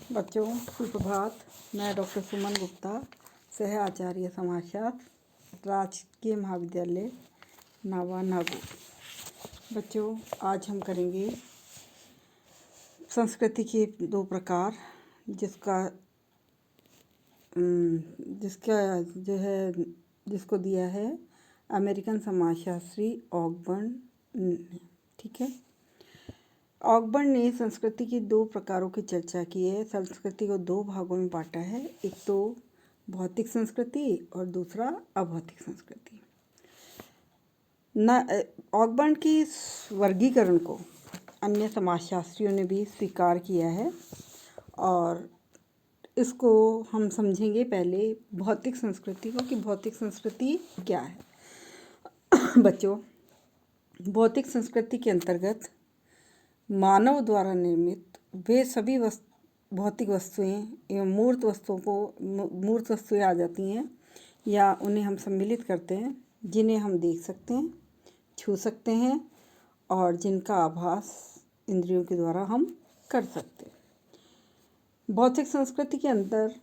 बच्चों सुप्रभात। मैं डॉक्टर सुमन गुप्ता, सह आचार्य समाजशास्त्र, राजकीय महाविद्यालय नावा नागौर। बच्चों आज हम करेंगे संस्कृति के दो प्रकार, जिसको दिया है अमेरिकन समाजशास्त्री ऑकबर्न। ठीक है, ऑकबर्न ने संस्कृति की दो प्रकारों की चर्चा की है। संस्कृति को दो भागों में बांटा है, एक तो भौतिक संस्कृति और दूसरा अभौतिक संस्कृति। ऑकबर्न की वर्गीकरण को अन्य समाजशास्त्रियों ने भी स्वीकार किया है और इसको हम समझेंगे पहले भौतिक संस्कृति को कि भौतिक संस्कृति क्या है। बच्चों, भौतिक संस्कृति के अंतर्गत मानव द्वारा निर्मित वे सभी भौतिक वस्तुएं एवं मूर्त वस्तुएं आ जाती हैं या उन्हें हम सम्मिलित करते हैं, जिन्हें हम देख सकते हैं, छू सकते हैं और जिनका आभास इंद्रियों के द्वारा हम कर सकते हैं। भौतिक संस्कृति के अंदर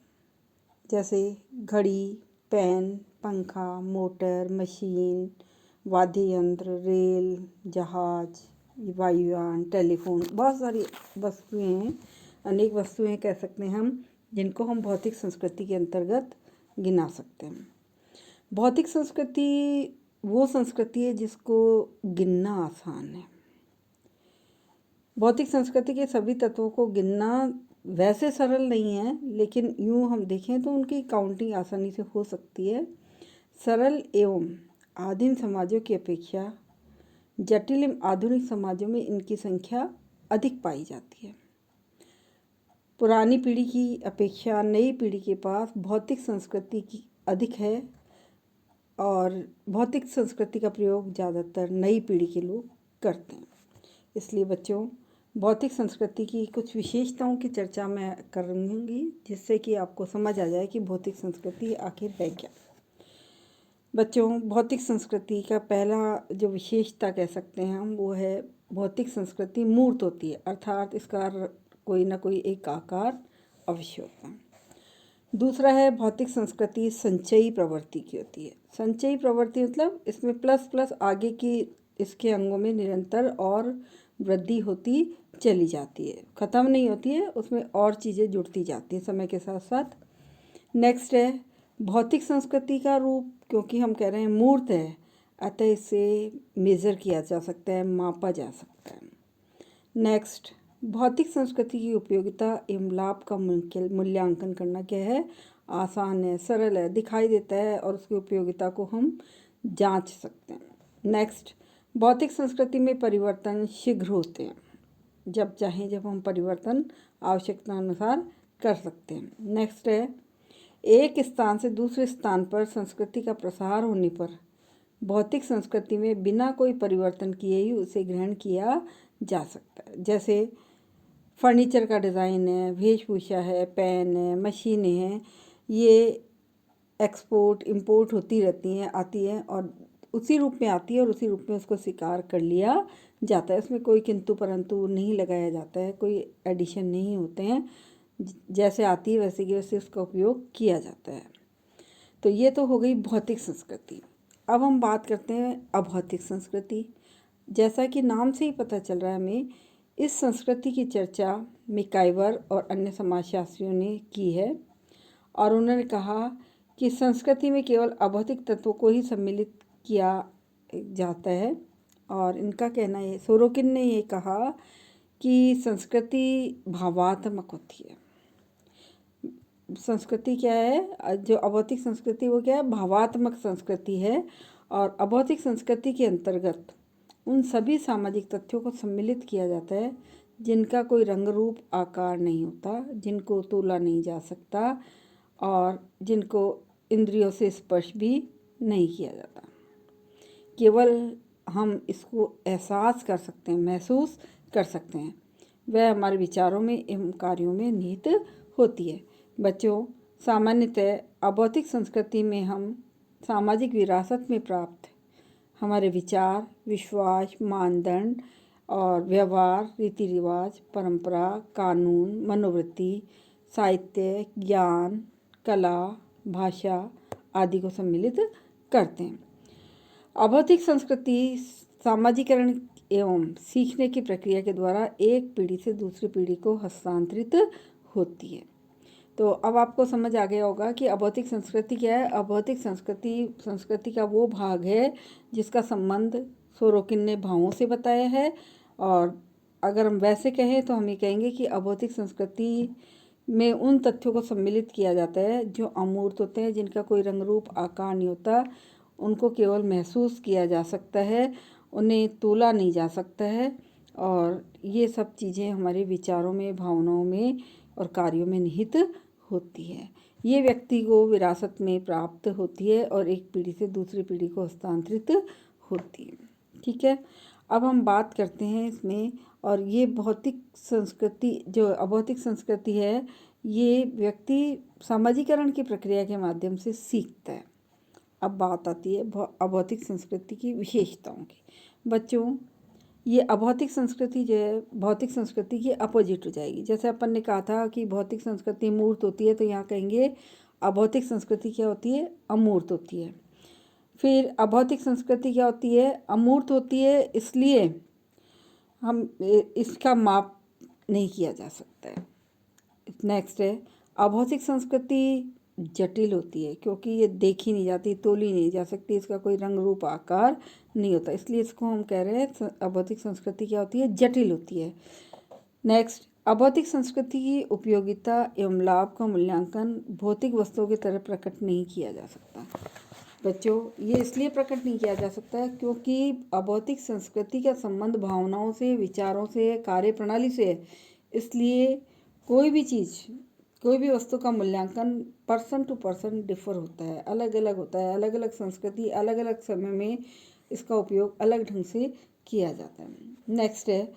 जैसे घड़ी, पेन, पंखा, मोटर, मशीन, वाद्य यंत्र, रेल, जहाज, वायुयान, टेलीफोन, बहुत सारी वस्तुएं हैं, अनेक वस्तुएं कह सकते हैं हम, जिनको हम भौतिक संस्कृति के अंतर्गत गिना सकते हैं। भौतिक संस्कृति वो संस्कृति है जिसको गिनना आसान है। भौतिक संस्कृति के सभी तत्वों को गिनना वैसे सरल नहीं है, लेकिन यूँ हम देखें तो उनकी काउंटिंग आसानी से हो सकती है। सरल एवं आदिम समाजों की अपेक्षा जटिल एवं आधुनिक समाजों में इनकी संख्या अधिक पाई जाती है। पुरानी पीढ़ी की अपेक्षा नई पीढ़ी के पास भौतिक संस्कृति की अधिक है और भौतिक संस्कृति का प्रयोग ज़्यादातर नई पीढ़ी के लोग करते हैं। इसलिए बच्चों, भौतिक संस्कृति की कुछ विशेषताओं की चर्चा मैं करूँगी, जिससे कि आपको समझ आ जाए कि भौतिक संस्कृति आखिर है क्या। बच्चों, भौतिक संस्कृति का पहला जो विशेषता कह सकते हैं हम, वो है भौतिक संस्कृति मूर्त होती है, अर्थात इसका कोई ना कोई एक आकार अवश्य होता है। दूसरा है भौतिक संस्कृति संचयी प्रवृत्ति की होती है। संचयी प्रवृत्ति मतलब इसमें प्लस प्लस आगे की इसके अंगों में निरंतर और वृद्धि होती चली जाती है, ख़त्म नहीं होती है, उसमें और चीज़ें जुड़ती जाती हैं समय के साथ साथ। नेक्स्ट है भौतिक संस्कृति का रूप, क्योंकि हम कह रहे हैं मूर्त है, अतः इसे मेज़र किया जा सकता है, मापा जा सकता है। नेक्स्ट, भौतिक संस्कृति की उपयोगिता एवं लाभ का मूल्यांकन करना क्या है, आसान है, सरल है, दिखाई देता है और उसकी उपयोगिता को हम जांच सकते हैं। नेक्स्ट, भौतिक संस्कृति में परिवर्तन शीघ्र होते हैं, जब चाहें जब हम परिवर्तन आवश्यकता अनुसार कर सकते हैं। नेक्स्ट है एक स्थान से दूसरे स्थान पर संस्कृति का प्रसार होने पर भौतिक संस्कृति में बिना कोई परिवर्तन किए ही उसे ग्रहण किया जा सकता है। जैसे फर्नीचर का डिज़ाइन है, वेशभूषा है, पेन है, मशीनें हैं, ये एक्सपोर्ट इंपोर्ट होती रहती हैं, आती हैं और उसी रूप में आती है और उसी रूप में उसको स्वीकार कर लिया जाता है। इसमें कोई किंतु परंतु नहीं लगाया जाता है, कोई एडिशन नहीं होते हैं, जैसे आती है वैसे की वैसे उसका उपयोग किया जाता है। तो ये तो हो गई भौतिक संस्कृति। अब हम बात करते हैं अभौतिक संस्कृति। जैसा कि नाम से ही पता चल रहा है हमें, इस संस्कृति की चर्चा मैकाइवर और अन्य समाजशास्त्रियों ने की है और उन्होंने कहा कि संस्कृति में केवल अभौतिक तत्वों को ही सम्मिलित किया जाता है। और इनका कहना है, सोरोकिन ने ये कहा कि संस्कृति भावात्मक होती है। संस्कृति क्या है, जो अभौतिक संस्कृति वो क्या है, भावात्मक संस्कृति है और अभौतिक संस्कृति के अंतर्गत उन सभी सामाजिक तथ्यों को सम्मिलित किया जाता है जिनका कोई रंग रूप आकार नहीं होता, जिनको तोला नहीं जा सकता और जिनको इंद्रियों से स्पर्श भी नहीं किया जाता। केवल हम इसको एहसास कर सकते हैं, महसूस कर सकते हैं, वह हमारे विचारों में एवं कार्यों में निहित होती है। बच्चों, सामान्यतः अभौतिक संस्कृति में हम सामाजिक विरासत में प्राप्त हमारे विचार, विश्वास, मानदंड और व्यवहार, रीति रिवाज, परंपरा, कानून, मनोवृत्ति, साहित्य, ज्ञान, कला, भाषा आदि को सम्मिलित करते हैं। अभौतिक संस्कृति सामाजिकरण एवं सीखने की प्रक्रिया के द्वारा एक पीढ़ी से दूसरी पीढ़ी को हस्तांतरित होती है। तो अब आपको समझ आ गया होगा कि अभौतिक संस्कृति क्या है। अभौतिक संस्कृति का वो भाग है जिसका संबंध सोरोकिन ने भावों से बताया है, और अगर हम वैसे कहें तो हम ये कहेंगे कि अभौतिक संस्कृति में उन तथ्यों को सम्मिलित किया जाता है जो अमूर्त होते हैं, जिनका कोई रंग रूप आकार नहीं होता, उनको केवल महसूस किया जा सकता है, उन्हें तोला नहीं जा सकता है, और ये सब चीज़ें हमारे विचारों में, भावनाओं में और कार्यों में निहित होती है। ये व्यक्ति को विरासत में प्राप्त होती है और एक पीढ़ी से दूसरी पीढ़ी को हस्तांतरित होती है। ठीक है, अब हम बात करते हैं इसमें। और ये भौतिक संस्कृति, जो अभौतिक संस्कृति है, ये व्यक्ति सामाजिकरण की प्रक्रिया के माध्यम से सीखता है। अब बात आती है अभौतिक संस्कृति की विशेषताओं की। बच्चों, ये अभौतिक संस्कृति जो है भौतिक संस्कृति की अपोजिट हो जाएगी। जैसे अपन ने कहा था कि भौतिक संस्कृति मूर्त होती है, तो यहाँ कहेंगे अभौतिक संस्कृति क्या होती है, अमूर्त होती है। फिर अभौतिक संस्कृति क्या होती है, अमूर्त होती है, इसलिए हम इसका माप नहीं किया जा सकता है। नेक्स्ट है, अभौतिक संस्कृति जटिल होती है क्योंकि ये देखी नहीं जाती, तोली नहीं जा सकती, इसका कोई रंग रूप आकार नहीं होता, इसलिए इसको हम कह रहे हैं अभौतिक संस्कृति क्या होती है, जटिल होती है। नेक्स्ट, अभौतिक संस्कृति की उपयोगिता एवं लाभ का मूल्यांकन भौतिक वस्तुओं की तरह प्रकट नहीं किया जा सकता। बच्चों, ये इसलिए प्रकट नहीं किया जा सकता है क्योंकि अभौतिक संस्कृति का संबंध भावनाओं से, विचारों से, कार्य प्रणाली से है। इसलिए कोई भी चीज़, कोई भी वस्तु का मूल्यांकन पर्सन टू पर्सन डिफर होता है, अलग अलग होता है। अलग अलग संस्कृति, अलग अलग समय में इसका उपयोग अलग ढंग से किया जाता है। नेक्स्ट है,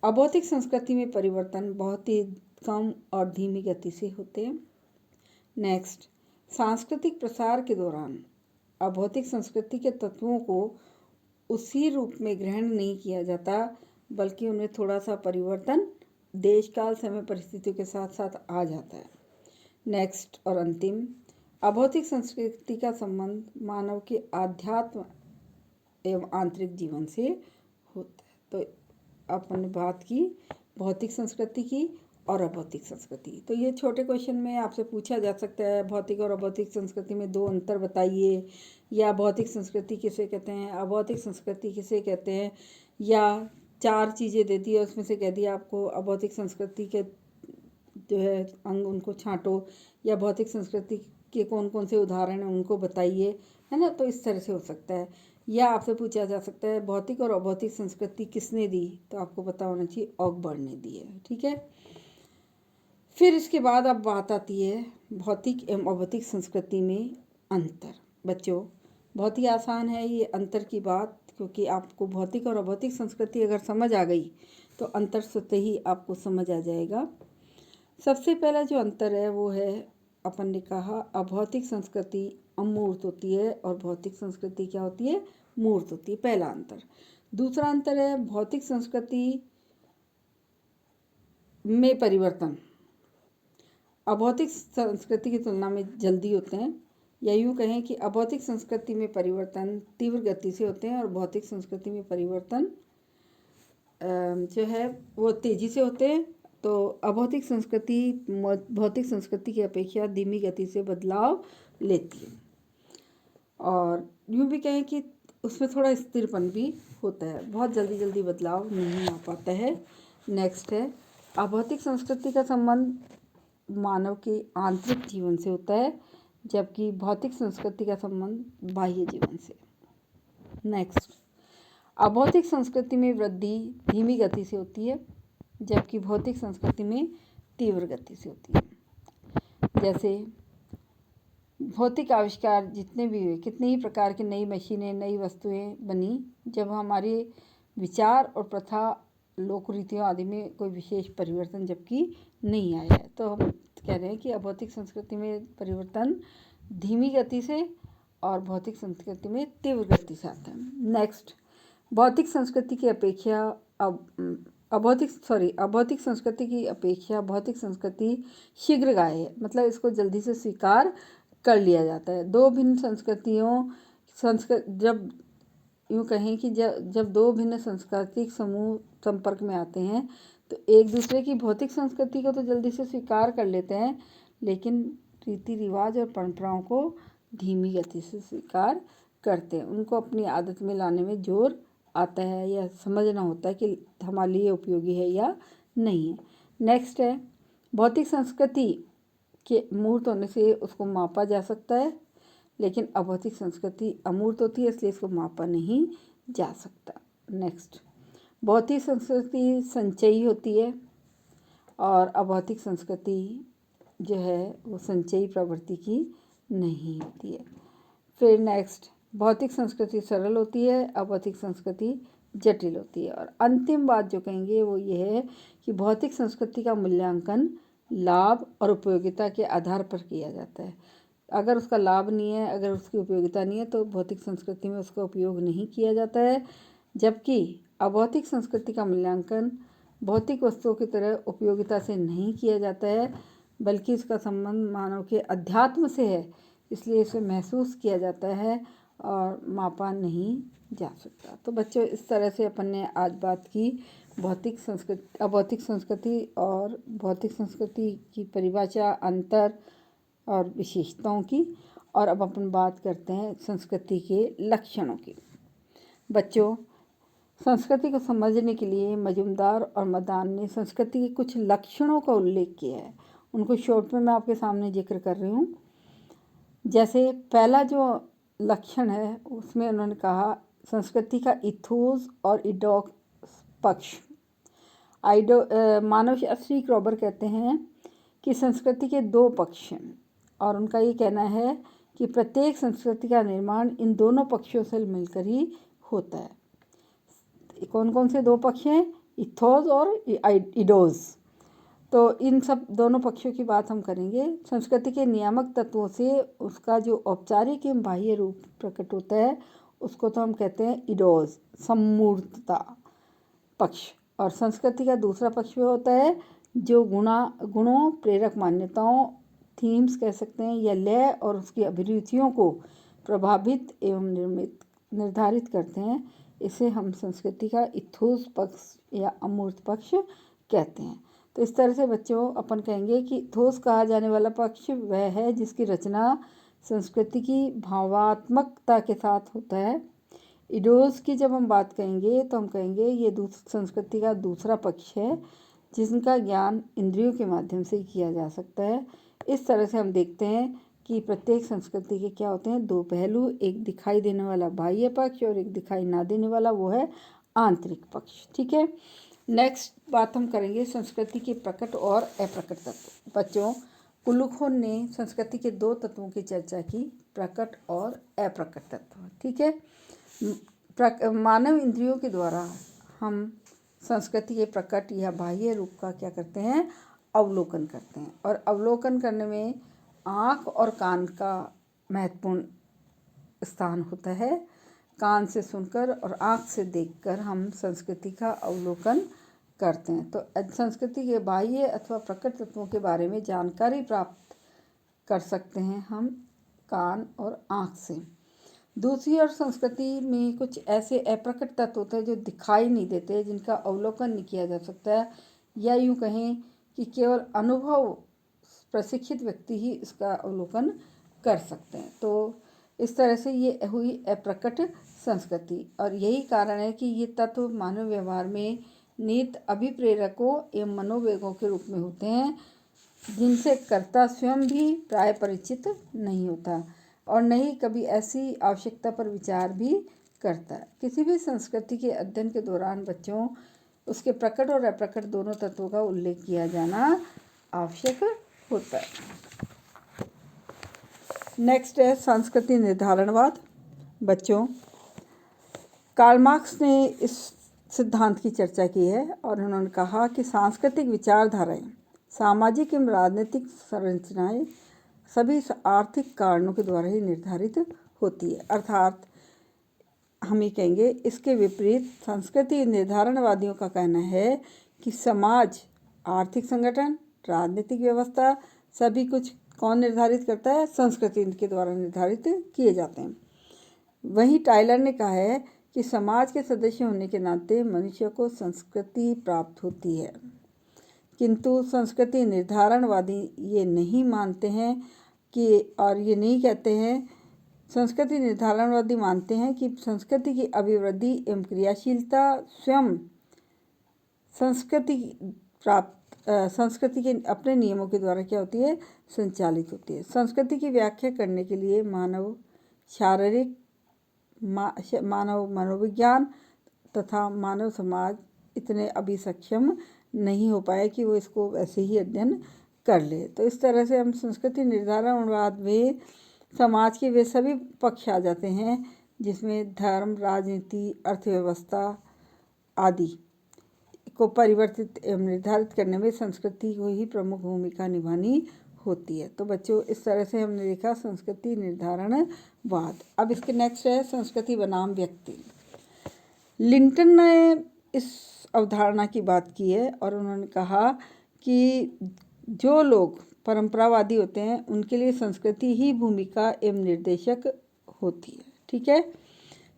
अभौतिक संस्कृति में परिवर्तन बहुत ही कम और धीमी गति से होते हैं। नेक्स्ट, सांस्कृतिक प्रसार के दौरान अभौतिक संस्कृति के तत्वों को उसी रूप में ग्रहण नहीं किया जाता, बल्कि उनमें थोड़ा सा परिवर्तन देश काल समय परिस्थितियों के साथ साथ आ जाता है। नेक्स्ट और अंतिम, अभौतिक संस्कृति का संबंध मानव के आध्यात्म एवं आंतरिक जीवन से होता है। तो अपन ने बात की भौतिक संस्कृति की और अभौतिक संस्कृति। तो ये छोटे क्वेश्चन में आपसे पूछा जा सकता है, भौतिक और अभौतिक संस्कृति में दो अंतर बताइए, या भौतिक संस्कृति किसे कहते हैं, अभौतिक संस्कृति किसे कहते हैं, या 4 चीज़ें दे दी और उसमें से कह दिया आपको अभौतिक संस्कृति के जो है अंग उनको छांटो, या भौतिक संस्कृति के कौन कौन से उदाहरण हैं उनको बताइए, है ना। तो इस तरह से हो सकता है। या आपसे पूछा जा सकता है भौतिक और अभौतिक संस्कृति किसने दी, तो आपको पता होना चाहिए ऑकबर्न ने दी है। ठीक है, फिर इसके बाद अब बात आती है भौतिक एवं अभौतिक संस्कृति में अंतर। बच्चों, बहुत ही आसान है ये अंतर की बात, क्योंकि आपको भौतिक और अभौतिक संस्कृति अगर समझ आ गई तो अंतर स्वतः ही आपको समझ आ जाएगा। सबसे पहला जो अंतर है वो है, अपन ने कहा अभौतिक संस्कृति अमूर्त होती है और भौतिक संस्कृति क्या होती है, मूर्त होती है, पहला अंतर। दूसरा अंतर है भौतिक संस्कृति में परिवर्तन अभौतिक संस्कृति की तुलना में जल्दी होते हैं, या यूँ कहें कि अभौतिक संस्कृति में परिवर्तन तीव्र गति से होते हैं और भौतिक संस्कृति में परिवर्तन जो है वो तेज़ी से होते हैं। तो अभौतिक संस्कृति भौतिक संस्कृति की अपेक्षा धीमी गति से बदलाव लेती है, और यूँ भी कहें कि उसमें थोड़ा स्थिरपन भी होता है, बहुत जल्दी जल्दी बदलाव नहीं आ पाता है। नेक्स्ट है, अभौतिक संस्कृति का संबंध मानव के आंतरिक जीवन से होता है, जबकि भौतिक संस्कृति का संबंध बाह्य जीवन से। नेक्स्ट, अभौतिक संस्कृति में वृद्धि धीमी गति से होती है, जबकि भौतिक संस्कृति में तीव्र गति से होती है। जैसे भौतिक आविष्कार जितने भी हुए, कितने ही प्रकार की नई मशीनें, नई वस्तुएं बनी, जब हमारे विचार और प्रथा, लोक रीतियों आदि में कोई विशेष परिवर्तन जबकि नहीं आया है, तो हम कह रहे हैं कि अभौतिक संस्कृति में परिवर्तन धीमी गति से और भौतिक संस्कृति में तीव्र गति से आता है। नेक्स्ट, भौतिक संस्कृति की अपेक्षा अब अभौतिक संस्कृति की अपेक्षा भौतिक संस्कृति शीघ्रगामी है, मतलब इसको जल्दी से स्वीकार कर लिया जाता है। दो भिन्न जब यूँ कहें कि जब दो भिन्न सांस्कृतिक समूह संपर्क में आते हैं तो एक दूसरे की भौतिक संस्कृति को तो जल्दी से स्वीकार कर लेते हैं, लेकिन रीति रिवाज और परंपराओं को धीमी गति से स्वीकार करते हैं। उनको अपनी आदत में लाने में जोर आता है या समझना होता है कि हमारे लिए उपयोगी है या नहीं है। नेक्स्ट है, भौतिक संस्कृति के मूर्त होने से उसको मापा जा सकता है, लेकिन अभौतिक संस्कृति अमूर्त होती है, इसलिए इसको मापा नहीं जा सकता। नेक्स्ट, भौतिक संस्कृति संचयी होती है और अभौतिक संस्कृति जो है वो संचयी प्रवृत्ति की नहीं होती है। फिर नेक्स्ट, भौतिक संस्कृति सरल होती है, अभौतिक संस्कृति जटिल होती है। और अंतिम बात जो कहेंगे वो ये है कि भौतिक संस्कृति का मूल्यांकन लाभ और उपयोगिता के आधार पर किया जाता है। अगर उसका लाभ नहीं है, अगर उसकी उपयोगिता नहीं है, तो भौतिक संस्कृति में उसका उपयोग नहीं किया जाता है। जबकि अभौतिक संस्कृति का मूल्यांकन भौतिक वस्तुओं की तरह उपयोगिता से नहीं किया जाता है, बल्कि इसका संबंध मानव के अध्यात्म से है, इसलिए इसे महसूस किया जाता है और मापा नहीं जा सकता। तो बच्चों, इस तरह से अपन ने आज बात की अभौतिक संस्कृति और भौतिक संस्कृति की परिभाषा, अंतर और विशेषताओं की। और अब अपन बात करते हैं संस्कृति के लक्षणों की। बच्चों, संस्कृति को समझने के लिए मजुमदार और मदान ने संस्कृति के कुछ लक्षणों का उल्लेख किया है। उनको शॉर्ट में मैं आपके सामने जिक्र कर रही हूँ। जैसे पहला जो लक्षण है उसमें उन्होंने कहा संस्कृति का इथोस और इडोक्स पक्ष। मानव शास्त्री क्रॉबर कहते हैं कि संस्कृति के दो पक्ष हैं, और उनका ये कहना है कि प्रत्येक संस्कृति का निर्माण इन दोनों पक्षों से मिलकर ही होता है। कौन कौन से दो पक्ष हैं? इथोस और इडोस। तो इन सब दोनों पक्षों की बात हम करेंगे। संस्कृति के नियामक तत्वों से उसका जो औपचारिक एवं बाह्य रूप प्रकट होता है उसको तो हम कहते हैं इडोस, समूर्तता पक्ष। और संस्कृति का दूसरा पक्ष वो होता है जो गुणों, प्रेरक मान्यताओं, थीम्स कह सकते हैं, या लय और उसकी अभिरुचियों को प्रभावित एवं निर्धारित करते हैं। इसे हम संस्कृति का इथोस पक्ष या अमूर्त पक्ष कहते हैं। तो इस तरह से बच्चों अपन कहेंगे कि इथोस कहा जाने वाला पक्ष वह है जिसकी रचना संस्कृति की भावात्मकता के साथ होता है। इडोस की जब हम बात कहेंगे तो हम कहेंगे ये संस्कृति का दूसरा पक्ष है जिनका ज्ञान इंद्रियों के माध्यम से किया जा सकता है। इस तरह से हम देखते हैं कि प्रत्येक संस्कृति के क्या होते हैं? दो पहलू, एक दिखाई देने वाला बाह्य पक्ष और एक दिखाई ना देने वाला वो है आंतरिक पक्ष। ठीक है। नेक्स्ट बात हम करेंगे संस्कृति के प्रकट और अप्रकट तत्व। बच्चों, कुलुखोन ने संस्कृति के दो तत्वों की चर्चा की, प्रकट और अप्रकट तत्व। ठीक है। मानव इंद्रियों के द्वारा हम संस्कृति के प्रकट या बाह्य रूप का क्या करते हैं? अवलोकन करते हैं। और अवलोकन करने में आँख और कान का महत्वपूर्ण स्थान होता है। कान से सुनकर और आँख से देखकर हम संस्कृति का अवलोकन करते हैं। तो संस्कृति के बाह्य अथवा प्रकट तत्वों के बारे में जानकारी प्राप्त कर सकते हैं हम कान और आँख से। दूसरी ओर संस्कृति में कुछ ऐसे अप्रकट तत्व होते हैं जो दिखाई नहीं देते, जिनका अवलोकन नहीं किया जा सकता है, या यूँ कहें कि केवल अनुभव प्रशिक्षित व्यक्ति ही इसका अवलोकन कर सकते हैं। तो इस तरह से ये हुई अप्रकट संस्कृति। और यही कारण है कि ये तत्व मानव व्यवहार में नित अभिप्रेरकों एवं मनोवेगों के रूप में होते हैं, जिनसे कर्ता स्वयं भी प्राय परिचित नहीं होता और न ही कभी ऐसी आवश्यकता पर विचार भी करता है। किसी भी संस्कृति के अध्ययन के दौरान बच्चों उसके प्रकट और अप्रकट दोनों तत्वों का उल्लेख किया जाना आवश्यक होता है। नेक्स्ट है संस्कृति निर्धारणवाद। बच्चों, कार्ल मार्क्स ने इस सिद्धांत की चर्चा की है और उन्होंने कहा कि सांस्कृतिक विचारधाराएं, सामाजिक एवं राजनीतिक संरचनाएं सभी आर्थिक कारणों के द्वारा ही निर्धारित होती है। अर्थात हम ये कहेंगे इसके विपरीत संस्कृति निर्धारणवादियों का कहना है कि समाज, आर्थिक संगठन, राजनीतिक व्यवस्था सभी कुछ कौन निर्धारित करता है? संस्कृति के द्वारा निर्धारित किए जाते हैं। वहीं टाइलर ने कहा है कि समाज के सदस्य होने के नाते मनुष्य को संस्कृति प्राप्त होती है, किंतु संस्कृति निर्धारणवादी ये नहीं मानते हैं कि, और ये नहीं कहते हैं, संस्कृति निर्धारणवादी मानते हैं कि संस्कृति की अभिवृद्धि एवं क्रियाशीलता स्वयं संस्कृति के अपने नियमों के द्वारा क्या होती है? संचालित होती है। संस्कृति की व्याख्या करने के लिए मानव शारीरिक, मानव मनोविज्ञान तथा मानव समाज इतने अभी सक्षम नहीं हो पाए कि वो इसको वैसे ही अध्ययन कर ले। तो इस तरह से हम संस्कृति निर्धारणवाद में समाज के वे सभी पक्ष आ जाते हैं जिसमें धर्म, राजनीति, अर्थव्यवस्था आदि को परिवर्तित एवं निर्धारित करने में संस्कृति को ही प्रमुख भूमिका निभानी होती है। तो बच्चों, इस तरह से हमने देखा संस्कृति निर्धारणवाद। अब इसके नेक्स्ट है संस्कृति बनाम व्यक्ति। लिंटन ने इस अवधारणा की बात की है और उन्होंने कहा कि जो लोग परंपरावादी होते हैं उनके लिए संस्कृति ही भूमिका एवं निर्देशक होती है। ठीक है,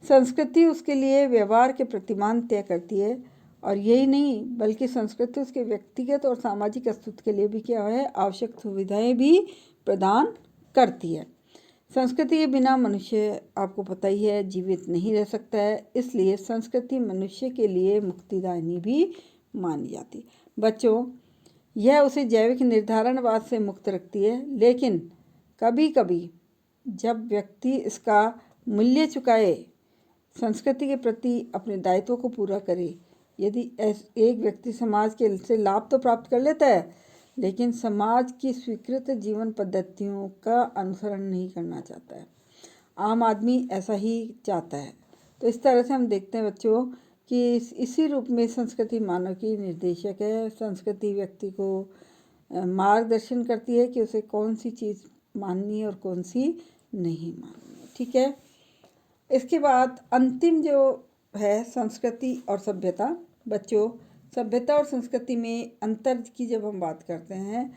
संस्कृति उसके लिए व्यवहार के प्रतिमान तय करती है, और यही नहीं बल्कि संस्कृति उसके व्यक्तिगत और सामाजिक अस्तित्व के लिए भी क्या है? आवश्यक सुविधाएं भी प्रदान करती है। संस्कृति के बिना मनुष्य, आपको पता ही है, जीवित नहीं रह सकता है। इसलिए संस्कृति मनुष्य के लिए मुक्तिदायिनी भी मानी जाती है। बच्चों, यह उसे जैविक निर्धारणवाद से मुक्त रखती है, लेकिन कभी कभी जब व्यक्ति इसका मूल्य चुकाए, संस्कृति के प्रति अपने दायित्व को पूरा करे, यदि एक व्यक्ति समाज के से लाभ तो प्राप्त कर लेता है लेकिन समाज की स्वीकृत जीवन पद्धतियों का अनुसरण नहीं करना चाहता है, आम आदमी ऐसा ही चाहता है। तो इस तरह से हम देखते हैं बच्चों कि इसी रूप में संस्कृति मानव की निर्देशक है। संस्कृति व्यक्ति को मार्गदर्शन करती है कि उसे कौन सी चीज़ माननी है और कौन सी नहीं माननी है। ठीक है, इसके बाद अंतिम जो है संस्कृति और सभ्यता। बच्चों, सभ्यता और संस्कृति में अंतर की जब हम बात करते हैं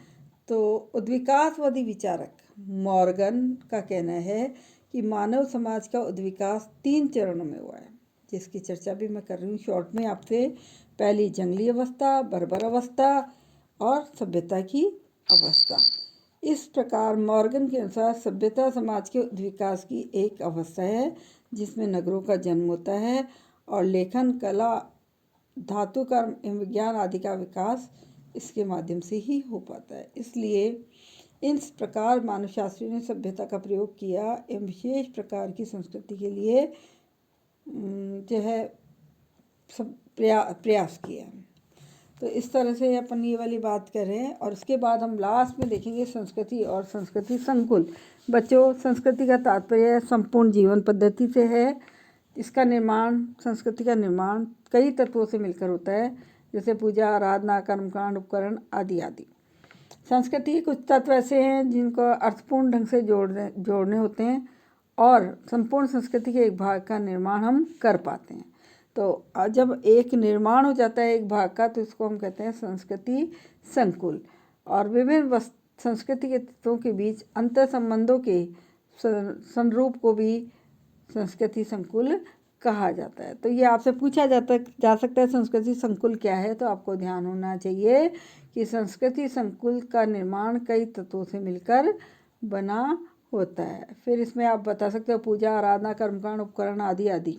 तो उद्विकासवादी विचारक मॉर्गन का कहना है कि मानव समाज का उद्विकास 3 चरणों में हुआ है, जिसकी चर्चा भी मैं कर रही हूँ शॉर्ट में आपसे। पहली जंगली अवस्था, बर्बर अवस्था और सभ्यता की अवस्था। इस प्रकार मॉर्गन के अनुसार सभ्यता समाज के उद्विकास की एक अवस्था है जिसमें नगरों का जन्म होता है और लेखन, कला, धातु कर्म एवं विज्ञान आदि का विकास इसके माध्यम से ही हो पाता है। इसलिए इस प्रकार मानवशास्त्रियों ने सभ्यता का प्रयोग किया एवं विशेष प्रकार की संस्कृति के लिए जो है सब प्रयास किया। तो इस तरह से अपन ये वाली बात कर रहे हैं और उसके बाद हम लास्ट में देखेंगे संस्कृति और संस्कृति संकुल। बच्चों, संस्कृति का तात्पर्य संपूर्ण जीवन पद्धति से है। इसका निर्माण, संस्कृति का निर्माण कई तत्वों से मिलकर होता है, जैसे पूजा, आराधना, कर्मकांड, उपकरण आदि आदि। संस्कृति के कुछ तत्व ऐसे हैं जिनको अर्थपूर्ण ढंग से जोड़ने होते हैं और संपूर्ण संस्कृति के एक भाग का निर्माण हम कर पाते हैं। तो जब एक निर्माण हो जाता है एक भाग का तो इसको हम कहते हैं संस्कृति संकुल। और विभिन्न संस्कृति के तत्वों के बीच अंतर संबंधों के संरूप को भी संस्कृति संकुल कहा जाता है। तो ये आपसे पूछा जा सकता है संस्कृति संकुल क्या है, तो आपको ध्यान होना चाहिए कि संस्कृति संकुल का निर्माण कई तत्वों से मिलकर बना होता है। फिर इसमें आप बता सकते हो पूजा, आराधना, कर्मकांड, उपकरण आदि आदि।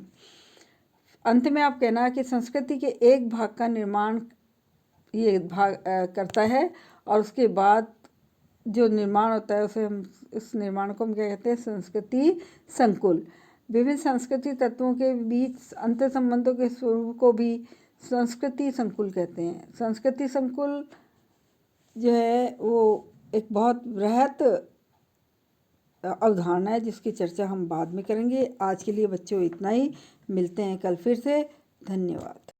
अंत में आप कहना कि संस्कृति के एक भाग का निर्माण ये भाग करता है और उसके बाद जो निर्माण होता है उसे हम, इस निर्माण को हम क्या कहते हैं? संस्कृति संकुल। विभिन्न सांस्कृतिक तत्वों के बीच अंतर संबंधों के स्वरूप को भी संस्कृति संकुल कहते हैं। संस्कृति संकुल जो है वो एक बहुत बृहत अवधारणा है जिसकी चर्चा हम बाद में करेंगे। आज के लिए बच्चों इतना ही, मिलते हैं कल फिर से। धन्यवाद।